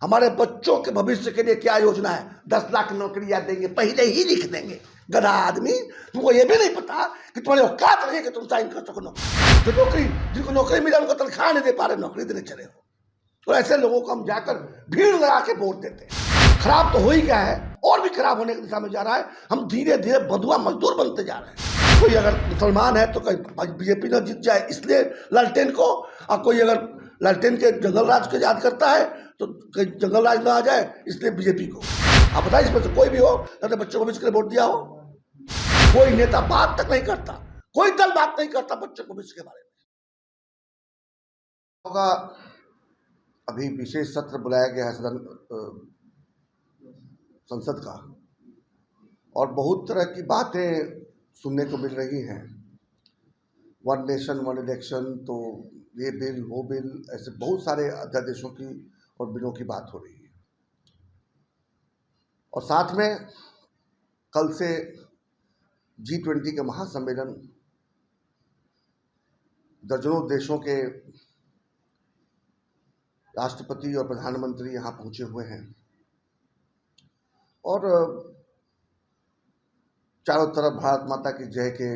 हमारे बच्चों के भविष्य के लिए क्या योजना है? 10 लाख नौकरियां देंगे, पहले ही लिख देंगे। गधा आदमी, तुमको ये भी नहीं पता कि तुम्हारी औकात नहीं है कि तुम साइन कर सको नौकरी। जो नौकरी, जिनको नौकरी मिला उनको तनख्वाह नहीं दे पा रहे, नौकरी देने चले हो। तो ऐसे लोगों को हम जाकर भीड़ लगा के वोट देते हैं। खराब तो हो ही गया है, और भी खराब होने की दिशा में जा रहा है। हम धीरे धीरे बंधुआ मजदूर बनते जा रहे हैं। कोई अगर मुसलमान है तो बीजेपी न जीत जाए इसलिए लालटेन को, और कोई अगर लालटेन के जंगल राज को याद करता है तो जंगल राज ना आ जाए इसलिए बीजेपी को। आप बताइए इसमें से कोई भी हो अपने बच्चों को भी इसके लिए वोट दिया हो? कोई नेता बात तक नहीं करता, कोई दल बात नहीं करता बच्चों को भविष्य के बारे में। होगा अभी विशेष सत्र बुलाया गया है संसद का, और बहुत तरह की बातें सुनने को मिल रही हैं। वन नेशन वन इलेक्शन, तो ये बिल वो बिल, ऐसे बहुत सारे अध्यादेशों की और बिलों की बात हो रही है। और साथ में कल से G20 का महासम्मेलन, दर्जनों देशों के राष्ट्रपति और प्रधानमंत्री यहाँ पहुंचे हुए हैं, और चारों तरफ भारत माता की जय के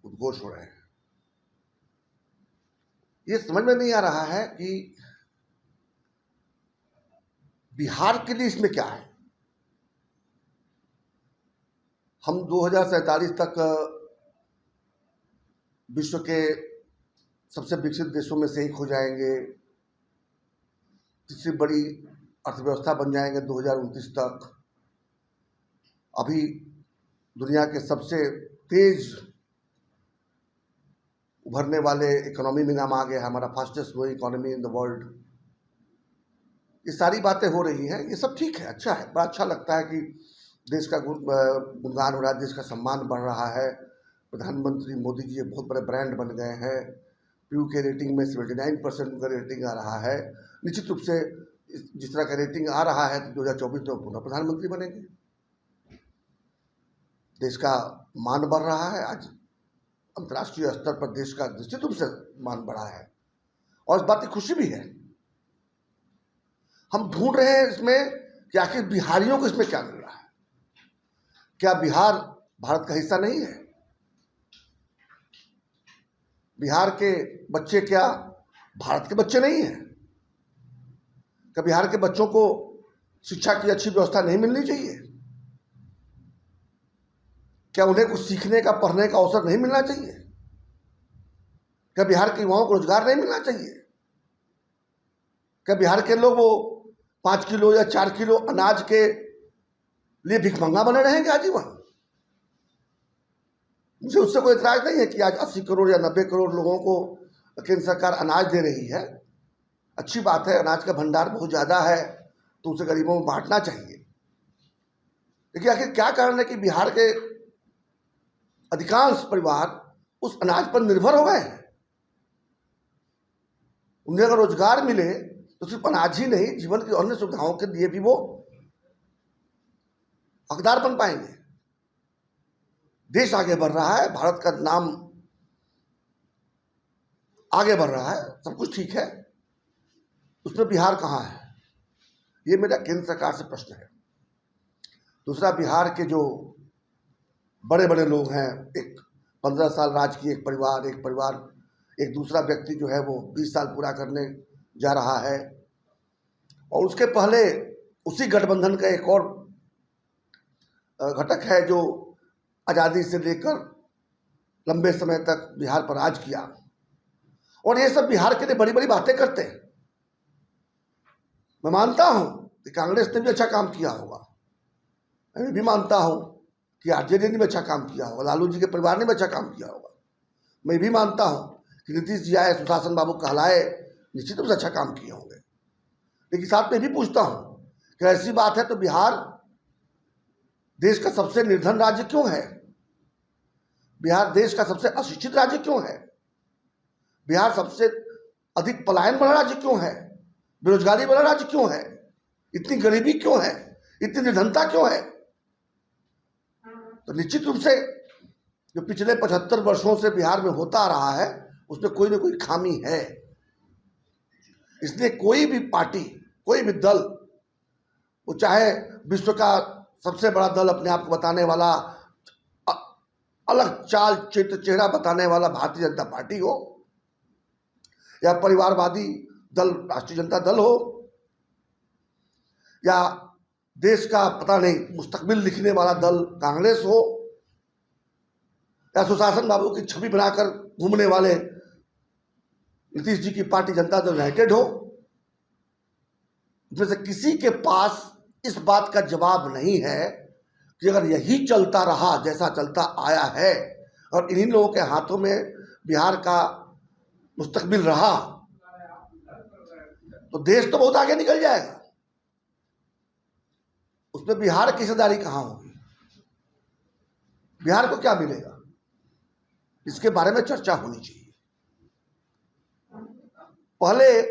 उद्घोष हो रहे हैं। ये समझ में नहीं आ रहा है कि बिहार के लिए इसमें क्या है। हम 2047 तक विश्व के सबसे विकसित देशों में से एक हो जाएंगे, तीसरी बड़ी अर्थव्यवस्था बन जाएंगे 2029 तक। अभी दुनिया के सबसे तेज उभरने वाले इकोनॉमी में नाम आ गया है, हमारा fastest growing economy in the world. ये सारी बातें हो रही हैं, ये सब ठीक है, अच्छा है, बड़ा अच्छा लगता है कि देश का गुणगान हो रहा है, देश का सम्मान बढ़ रहा है। प्रधानमंत्री मोदी जी बहुत बड़े ब्रांड बन गए हैं। पीयू के रेटिंग में 79% का रेटिंग आ रहा है। निश्चित रूप से जिस तरह का रेटिंग आ रहा है तो 2024 में पुनः प्रधानमंत्री बनेंगे। देश का मान बढ़ रहा है, आज अंतर्राष्ट्रीय स्तर पर देश का निश्चित रूप से मान बढ़ा है, और इस बात की खुशी भी है। हम ढूंढ रहे हैं इसमें कि आखिर बिहारियों को इसमें क्या मिल रहा है। क्या बिहार भारत का हिस्सा नहीं है? बिहार के बच्चे क्या भारत के बच्चे नहीं हैं? क्या बिहार के बच्चों को शिक्षा की अच्छी व्यवस्था नहीं मिलनी चाहिए? क्या उन्हें कुछ सीखने का, पढ़ने का अवसर नहीं मिलना चाहिए? क्या बिहार के युवाओं को रोजगार नहीं मिलना चाहिए? क्या बिहार के लोग वो 5 किलो या 4 किलो अनाज के लिए भिखमंगा बने रहेंगे आजीवन? मुझे उससे कोई इतराज नहीं है कि आज 80 करोड़ या 90 करोड़ लोगों को केंद्र सरकार अनाज दे रही है। अच्छी बात है, अनाज का भंडार बहुत ज़्यादा है तो उसे गरीबों में बांटना चाहिए। लेकिन आखिर क्या कारण है कि बिहार के अधिकांश परिवार उस अनाज पर निर्भर हो गए हैं? उन्हें अगर रोजगार मिले तो सिर्फ अनाज ही नहीं, जीवन की अन्य सुविधाओं के लिए भी वो हकदार बन पाएंगे। देश आगे बढ़ रहा है, भारत का नाम आगे बढ़ रहा है, सब कुछ ठीक है, उसमें बिहार कहाँ है? ये मेरा केंद्र सरकार से प्रश्न है। दूसरा, बिहार के जो बड़े बड़े लोग हैं, एक 15 साल राज की एक परिवार, एक दूसरा व्यक्ति जो है वो 20 साल पूरा करने जा रहा है, और उसके पहले उसी गठबंधन का एक और घटक है जो आज़ादी से लेकर लंबे समय तक बिहार पर राज किया, और ये सब बिहार के लिए बड़ी बड़ी बातें करते हैं। मैं मानता हूं कि कांग्रेस ने भी अच्छा काम किया होगा, मैं भी मानता हूं कि आरजेडी ने भी अच्छा काम किया होगा, लालू जी के परिवार ने भी अच्छा काम किया होगा। मैं भी मानता हूं कि नीतीश जी आए, सुशासन बाबू कहलाए, निश्चित रूप से अच्छा काम किए होंगे। लेकिन साथ में भी पूछता हूं कि ऐसी बात है तो बिहार देश का सबसे निर्धन राज्य क्यों है? बिहार देश का सबसे अशिक्षित राज्य क्यों है? बिहार सबसे अधिक पलायन वाला राज्य क्यों है? बेरोजगारी वाला राज्य क्यों है? इतनी गरीबी क्यों है? इतनी निर्धनता क्यों है? तो निश्चित रूप से जो पिछले 75 वर्षों से बिहार में होता रहा है उसमें कोई ना कोई खामी है। इसलिए कोई भी पार्टी, कोई भी दल वो चाहे विश्व का सबसे बड़ा दल अपने आप को बताने वाला, अलग चाल चित्र चेहरा बताने वाला भारतीय जनता पार्टी हो, या परिवारवादी दल राष्ट्रीय जनता दल हो, या देश का पता नहीं मुस्तकबिल लिखने वाला दल कांग्रेस हो, या सुशासन बाबू की छवि बनाकर घूमने वाले नीतीश जी की पार्टी जनता दल यूनाइटेड हो, इसमें से किसी के पास इस बात का जवाब नहीं है कि अगर यही चलता रहा जैसा चलता आया है और इन्हीं लोगों के हाथों में बिहार का मुस्तकबिल रहा तो देश तो बहुत आगे निकल जाएगा। उसमें बिहार की हिस्सेदारी कहां होगी, बिहार को क्या मिलेगा, इसके बारे में चर्चा होनी चाहिए। पहले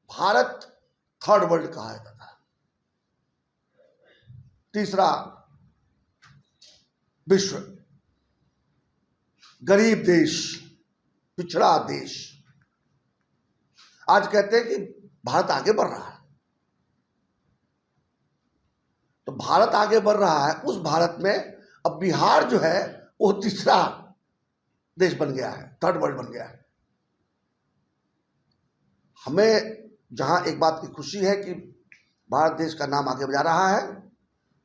भारत थर्ड वर्ल्ड कहा जाता था, तीसरा विश्व, गरीब देश, पिछड़ा देश। आज कहते हैं कि भारत आगे बढ़ रहा है, तो भारत आगे बढ़ रहा है, उस भारत में अब बिहार जो है वो तीसरा देश बन गया है, थर्ड वर्ल्ड बन गया है। हमें जहां एक बात की खुशी है कि भारत देश का नाम आगे बढ़ा रहा है,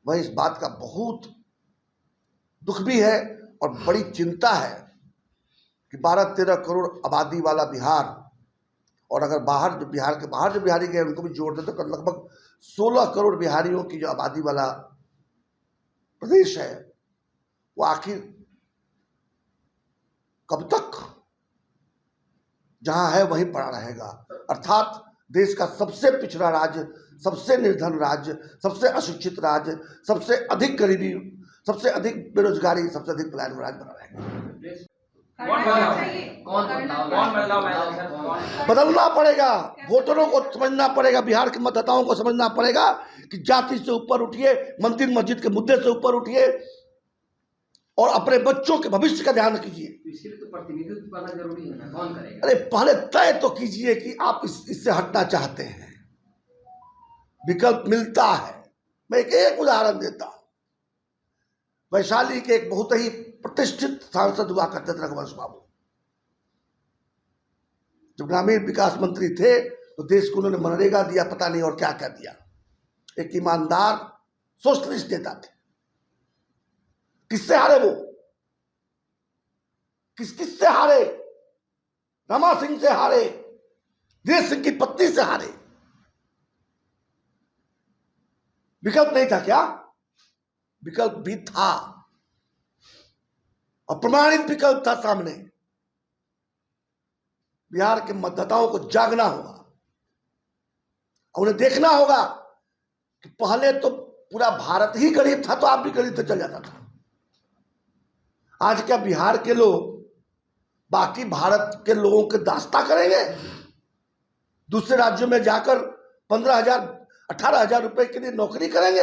वहीं इस बात का बहुत दुख भी है और बड़ी चिंता है कि 12-13 करोड़ आबादी वाला बिहार, और अगर बाहर जो बिहार के बाहर जो बिहारी गए उनको भी जोड़ दे तो लगभग 16 करोड़ बिहारियों की जो आबादी वाला प्रदेश है, वो आखिर कब तक जहां है वहीं पड़ा रहेगा। अर्थात देश का सबसे पिछड़ा राज्य, सबसे निर्धन राज्य, सबसे अशिक्षित राज्य, सबसे अधिक गरीबी, सबसे अधिक बेरोजगारी, सबसे अधिक पलायन राज्य बना रहेगा। बदलना पड़ेगा, वोटरों को समझना पड़ेगा, बिहार के मतदाताओं को समझना पड़ेगा कि जाति से ऊपर उठिए, मंदिर मस्जिद के मुद्दे से ऊपर उठिए और अपने बच्चों के भविष्य का ध्यान कीजिए। इसके लिए तो प्रतिनिधित्व करना जरूरी है ना, कौन करेगा? अरे पहले तय तो कीजिए कि आप इससे हटना चाहते हैं। विकल्प मिलता है। मैं एक उदाहरण देता हूं। वैशाली के एक बहुत ही प्रतिष्ठित सांसद हुआ करते थे रघुवंश बाबू। जब ग्रामीण विकास मंत्री थे तो देश को उन्होंने मनरेगा दिया, पता नहीं और क्या क्या दिया। एक ईमानदार सोशलिस्ट नेता थे। किससे हारे वो? किससे हारे? रमा सिंह से हारे, दिनेश सिंह की पत्नी से हारे। विकल्प नहीं था क्या? विकल्प भी था और प्रमाणित विकल्प था सामने। बिहार के मतदाताओं को जागना होगा, उन्हें देखना होगा कि पहले तो पूरा भारत ही गरीब था तो आप भी गरीब से चल जाता था। आज क्या बिहार के लोग बाकी भारत के लोगों के दास्ता करेंगे? दूसरे राज्यों में जाकर 15,000 18,000 रुपए के लिए नौकरी करेंगे?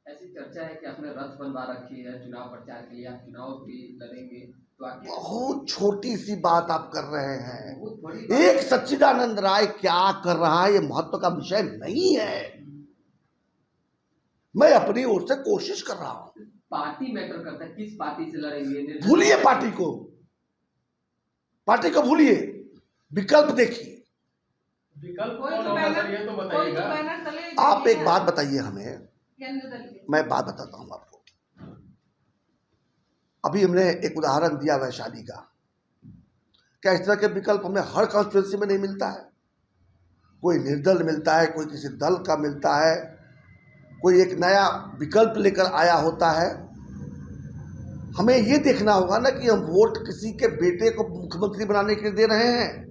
ऐसी चर्चा है कि आपने रथ बनवा रखी है चुनाव प्रचार के लिए, आप चुनाव भी लड़ेंगे तो आगे। बहुत छोटी सी बात आप कर रहे हैं। एक सच्चिदानंद राय क्या कर रहा है ये महत्व का विषय नहीं है। मैं अपनी ओर से कोशिश कर रहा हूं। पार्टी मैटर करता है, किस पार्टी से लड़ेंगे? भूलिए पार्टी को, पार्टी को भूलिए, विकल्प देखिए। विकल्प कौन होगा सर, ये तो बताइएगा। आप एक बात बताइए हमें, मैं बात बताता हूं आपको। अभी हमने एक उदाहरण दिया वैशाली का। क्या इस तरह के विकल्प हमें हर कॉन्स्टिट्यूंसी में नहीं मिलता है? कोई निर्दल मिलता है, कोई किसी दल का मिलता है, कोई एक नया विकल्प लेकर आया होता है। हमें ये देखना होगा ना कि हम वोट किसी के बेटे को मुख्यमंत्री बनाने के लिए दे रहे हैं,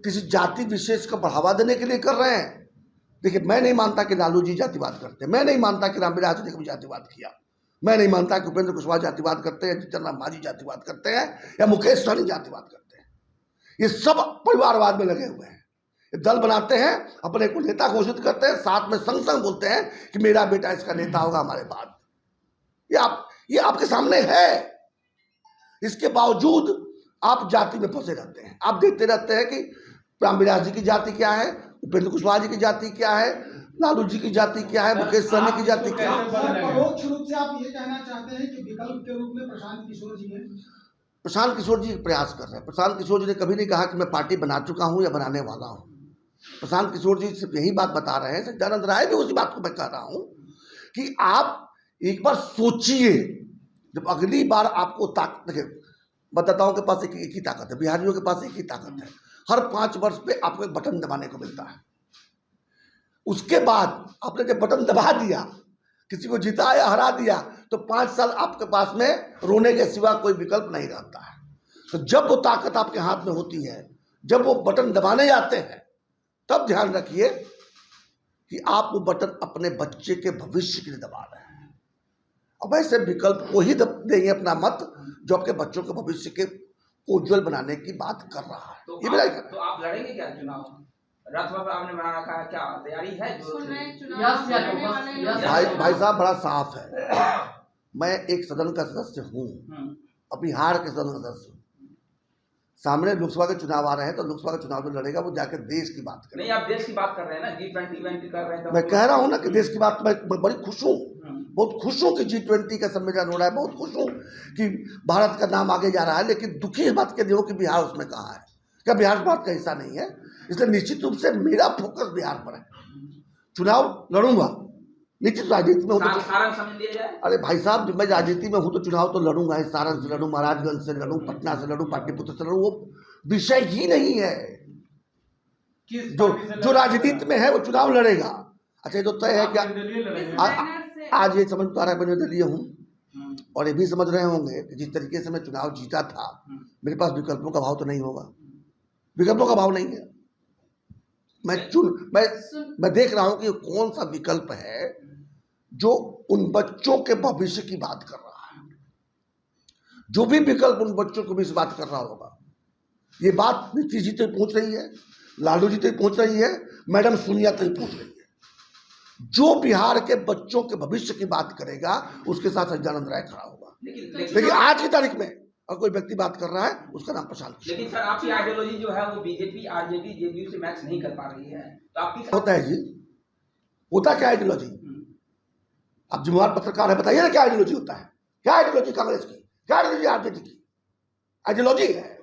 किसी जाति विशेष को बढ़ावा देने के लिए कर रहे हैं। देखिए, मैं नहीं मानता कि लालू जी जातिवाद करते हैं, मैं नहीं मानता कि रामविलास जी ने कभी जातिवाद किया, मैं नहीं मानता कि उपेंद्र कुशवाहा जातिवाद करते हैं, जीतन राम मांझी जातिवाद करते हैं या मुकेश सहनी जातिवाद करते हैं। ये सब परिवारवाद में लगे हुए हैं। ये दल बनाते हैं, अपने को नेता घोषित करते हैं, साथ में संग संग बोलते हैं कि मेरा बेटा इसका नेता होगा हमारे बाद। ये आपके सामने है। इसके बावजूद आप जाति में फंसे रहते हैं। आप देखते रहते हैं कि रामविलास जी की जाति क्या है, उपेंद्र कुशवाहा जी की जाति क्या है, लालू जी की जाति क्या है, मुकेश सहनी की जाति क्या है। परोक्ष रूप से आप ये कहना चाहते हैं कि विकल्प के रूप में प्रशांत किशोर जी हैं? प्रशांत किशोर जी प्रयास कर रहे हैं। प्रशांत किशोर जी ने कभी नहीं कहा कि मैं पार्टी बना चुका हूं या बनाने वाला हूं। प्रशांत किशोर जी सिर्फ यही बात बता रहे हैं, सच्चिदानंद राय भी उसी बात को मैं कह रहा हूं कि आप एक बार सोचिए, जब अगली बार आपको ताकत, देखिए मतदाताओं के पास एक ही ताकत है, बिहारियों के पास एक ही ताकत है, हर 5 वर्ष पे आपको एक बटन दबाने को मिलता है। उसके बाद आपने जब बटन दबा दिया, किसी को जिता या हरा दिया, तो 5 साल आपके पास में रोने के सिवा कोई विकल्प नहीं रहता है। तो जब वो ताकत आपके हाथ में होती है, जब वो बटन दबाने जाते हैं, तब ध्यान रखिए कि आप वो बटन अपने बच्चे के भविष्य के लिए दबा रहे हैं। अब ऐसे विकल्प को ही देंगे अपना मत जो आपके बच्चों के भविष्य के उज्जवल बनाने की बात कर रहा है। तो ये मेरा कहना है। तो आप लड़ेंगे क्या चुनाव? रथ पर आपने बना रखा है, क्या तैयारी है? भाई साहब बड़ा साफ है, मैं एक सदन का सदस्य हूँ, अब बिहार के सदन का सदस्य हूँ। सामने लोकसभा के चुनाव आ रहे हैं, तो लोकसभा का चुनाव जो लड़ेगा वो जाकर देश की बात करेगा। नहीं, आप देश की बात कर रहे हैं ना, G20 कर रहे हैं। मैं कह रहा हूँ ना कि देश की बात, मैं बड़ी खुश हूँ, बहुत खुश हूँ कि G20 का सम्मेलन हो रहा है, बहुत खुश हूँ कि भारत का नाम आगे जा रहा है। लेकिन दुखी इस बात के लिए हो कि बिहार उसमें कहाँ है, क्या बिहार भारत का हिस्सा नहीं है? इसलिए निश्चित रूप से मेरा फोकस बिहार पर है। चुनाव लड़ूंगा, निश्चित राजनीति में हूँ तो सारंग समझ लिया जाए। अरे भाई साहब, जब मैं राजनीति में हूँ तो चुनाव तो लड़ूंगा ही, सारण से लड़ूँ, महाराजगंज से लड़ूँ, पटना से लड़ूँ, पाटलिपुत्र से लड़ूँ, वो विषय ही नहीं है। जो राजनीति में है वो चुनाव लड़ेगा। अच्छा, ये तो तय है क्या? आज ये समझ पा रहा है मैं निर्दलीय हूँ, और ये भी समझ रहे होंगे कि जिस तरीके से मैं चुनाव जीता था, मेरे पास विकल्पों का भाव तो नहीं होगा, विकल्पों का भाव नहीं है। मैं देख रहा हूं कि कौन सा विकल्प है जो उन बच्चों के भविष्य की बात कर रहा है। जो भी विकल्प उन बच्चों को भी इस बात कर रहा होगा, ये बात नीतीश जी तक पहुंच रही है, लालू जी तक पहुंच रही है, मैडम सोनिया तक पहुंच रही है। जो बिहार के बच्चों के भविष्य की बात करेगा, उसके साथ सच्चिदानंद राय खड़ा होगा। लेकिन आज की तारीख में अगर कोई व्यक्ति बात कर रहा है, उसका नाम प्रशांत। लेकिन सर, आपकी आइडियोलॉजी जो है वो बीजेपी, आरजेडी, जेडीयू से मैच नहीं कर पा रही है, तो आपकी होता है जी, होता क्या आइडियोलॉजी? आप जिम्मेवार पत्रकार है, बताइए ना क्या आइडियोलॉजी होता है? क्या आइडियोलॉजी कांग्रेस की, क्या आइडियोलॉजी आरजेडी की? आइडियोलॉजी है,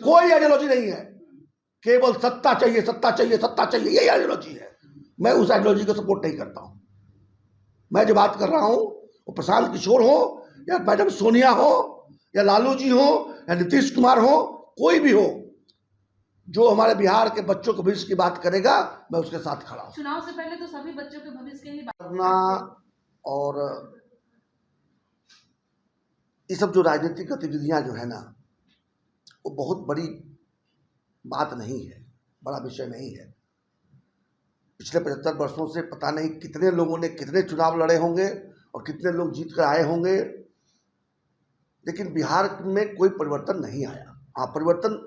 कोई आइडियोलॉजी नहीं है, केवल सत्ता चाहिए, सत्ता चाहिए, सत्ता चाहिए, यही आइडियोलॉजी है। मैं उस आइडियोलॉजी को सपोर्ट नहीं करता हूं। मैं जो बात कर रहा हूं वो प्रशांत किशोर हो, या मैडम सोनिया हो, या लालू जी हो, या नीतीश कुमार हो, कोई भी हो, जो हमारे बिहार के बच्चों के भविष्य की बात करेगा, मैं उसके साथ खड़ा हूं। चुनाव से पहले तो सभी बच्चों के भविष्य की ही बात करना और ये सब जो राजनीतिक गतिविधियां जो है ना, वो बहुत बड़ी बात नहीं है, बड़ा विषय नहीं है। पिछले 75 वर्षों से पता नहीं कितने लोगों ने कितने चुनाव लड़े होंगे और कितने लोग जीत कर आए होंगे, लेकिन बिहार में कोई परिवर्तन नहीं आया। हाँ, परिवर्तन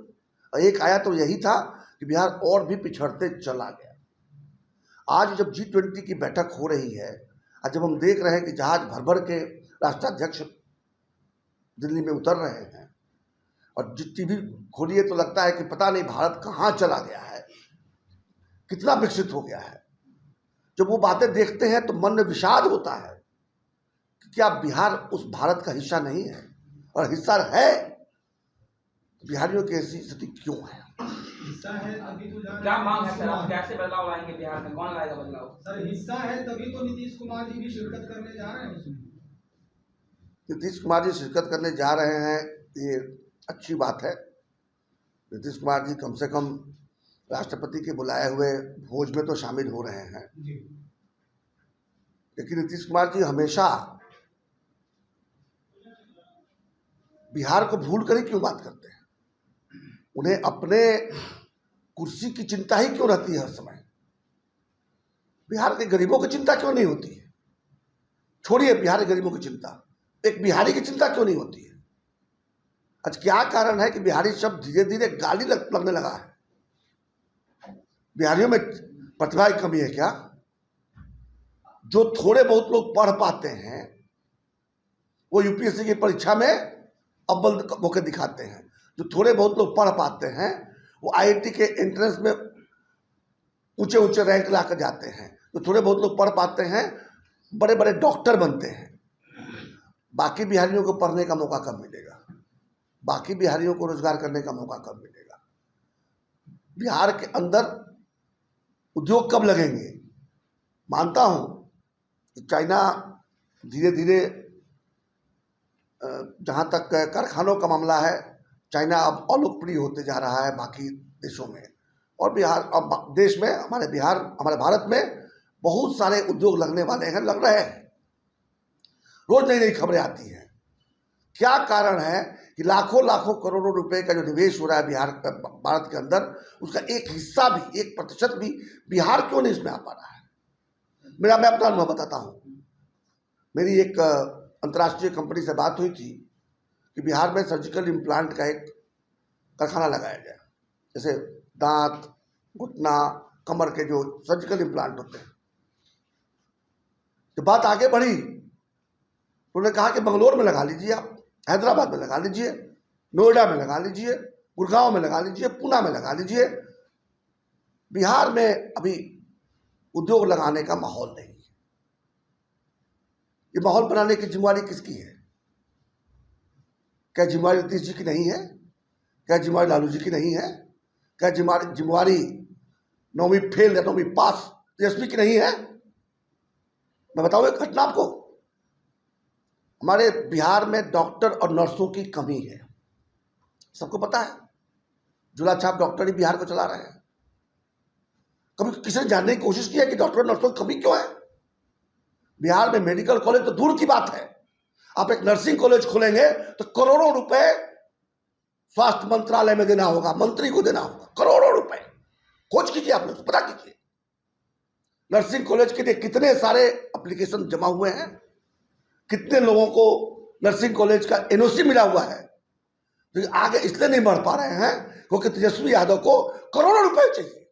एक आया तो यही था कि बिहार और भी पिछड़ते चला गया। आज जब G20 की बैठक हो रही है, आज जब हम देख रहे हैं कि जहाज भर भर के राष्ट्राध्यक्ष दिल्ली में उतर रहे हैं, और टीवी खोलिए तो लगता है कि पता नहीं भारत कहाँ चला गया है, कितना विकसित हो गया है। जब वो बातें देखते हैं तो मन में विषाद होता है कि क्या बिहार उस भारत का हिस्सा नहीं है? और हिस्सा है, बिहारियों की ऐसी स्थिति क्यों है? हिस्सा है तभी तो क्या मांग है सर? आप कैसे बदलाव लाएंगे बिहार में? कौन लाएगा बदलाव? सर, हिस्सा है तभी तो नीतीश कुमार जी भी शिरकत करने जा रहे हैं उसमें। नीतीश कुमार जी शिरकत करने जा रहे हैं, ये अच्छी बात है। नीतीश कुमार जी कम से कम राष्ट्रपति के बुलाए हुए भोज में तो शामिल हो रहे हैं। लेकिन नीतीश कुमार जी हमेशा बिहार को भूल कर ही क्यों बात करते हैं? उन्हें अपने कुर्सी की चिंता ही क्यों रहती है हर समय? बिहार के गरीबों की चिंता क्यों नहीं होती है? छोड़िए बिहार के गरीबों की चिंता, एक बिहारी की चिंता क्यों नहीं होती है? आज क्या कारण है कि बिहारी शब्द धीरे धीरे गाली लगने लगा है? बिहारियों में प्रतिभा की कमी है क्या? जो थोड़े बहुत लोग पढ़ पाते हैं वो यूपीएससी की परीक्षा में अव्वल होकर दिखाते हैं। जो थोड़े बहुत लोग पढ़ पाते हैं वो आईआईटी के एंट्रेंस में ऊंचे ऊंचे रैंक ला कर जाते हैं, तो थोड़े बहुत लोग पढ़ पाते हैं, बड़े बड़े डॉक्टर बनते हैं। बाकी बिहारियों को पढ़ने का मौका कब मिलेगा? बाकी बिहारियों को रोजगार करने का मौका कब मिलेगा? बिहार के अंदर उद्योग कब लगेंगे? मानता हूं कि चाइना धीरे धीरे, जहां तक कारखानों का मामला है, चाइना अब अलोकप्रिय होते जा रहा है बाकी देशों में, और बिहार अब देश में, हमारे भारत में बहुत सारे उद्योग लगने वाले हैं, लग रहे हैं। रोज नई नई खबरें आती हैं। क्या कारण है कि लाखों लाखों करोड़ों रुपए का जो निवेश हो रहा है भारत के अंदर, उसका एक हिस्सा भी, 1% भी बिहार क्यों नहीं इसमें आ पा रहा है? मैं अपना अनुभव बताता हूँ। मेरी एक अंतर्राष्ट्रीय कंपनी से बात हुई थी कि बिहार में सर्जिकल इम्प्लांट का एक कारखाना लगाया जाए, जैसे दांत, घुटना, कमर के जो सर्जिकल इम्प्लांट होते हैं। जब बात आगे बढ़ी, उन्होंने कहा कि बंगलोर में लगा लीजिए, आप हैदराबाद में लगा लीजिए, नोएडा में लगा लीजिए, गुड़गांव में लगा लीजिए, पूना में लगा लीजिए। बिहार में अभी उद्योग लगाने का माहौल नहीं है। ये माहौल बनाने की जिम्मेवारी किसकी है? क्या जिम्मेवारी नीतीश जी की नहीं है? क्या जिम्मेवारी लालू जी की नहीं है? क्या जिम्मेवारी 9वीं फेल या 9वीं पास तेजस्वी की नहीं है? मैं बताऊं एक घटना आपको। हमारे बिहार में डॉक्टर और नर्सों की कमी है, सबको पता है। झूला छाप डॉक्टर ही बिहार को चला रहे हैं। कभी किसी ने जानने की कोशिश की है कि डॉक्टर और नर्सों की कमी क्यों है? बिहार में मेडिकल कॉलेज तो दूर की बात है, आप एक नर्सिंग कॉलेज खोलेंगे तो करोड़ों रुपए स्वास्थ्य मंत्रालय में देना होगा, मंत्री को देना होगा, करोड़ों रुपए। खोज कीजिए, आप लोग पता कीजिए नर्सिंग कॉलेज के लिए कितने सारे एप्लीकेशन जमा हुए हैं, कितने लोगों को नर्सिंग कॉलेज का एनओसी मिला हुआ है। तो आगे इसलिए नहीं बढ़ पा रहे हैं क्योंकि तेजस्वी यादव को करोड़ों रुपए चाहिए।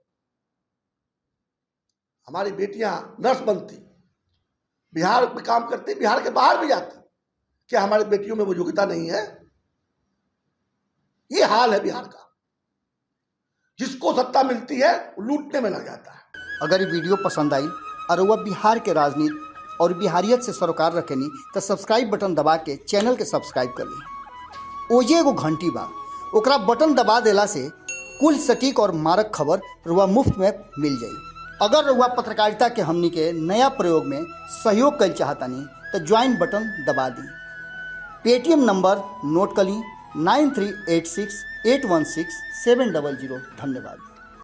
हमारी बेटियां नर्स बनती, बिहार में काम करती, बिहार के बाहर भी जाती। क्या हमारी बेटियों में वो योग्यता नहीं है? ये हाल है बिहार का। जिसको सत्ता मिलती है वो लूटने में लग जाता है। अगर ये वीडियो पसंद आई और वह बिहार के राजनीति और बिहारियत से सरोकार रखेनी तो सब्सक्राइब बटन दबा के चैनल के सब्सक्राइब कर ली। ओजे एगो घंटी बा, ओकरा बटन दबा देला से कुल सटीक और मारक खबर रुआ मुफ्त में मिल जाई। अगर रुआ पत्रकारिता के हमनी के नया प्रयोग में सहयोग कर चाहतानी तो ज्वाइन बटन दबा दी। पेटीएम नंबर नोट कर ली 9386816700। धन्यवाद।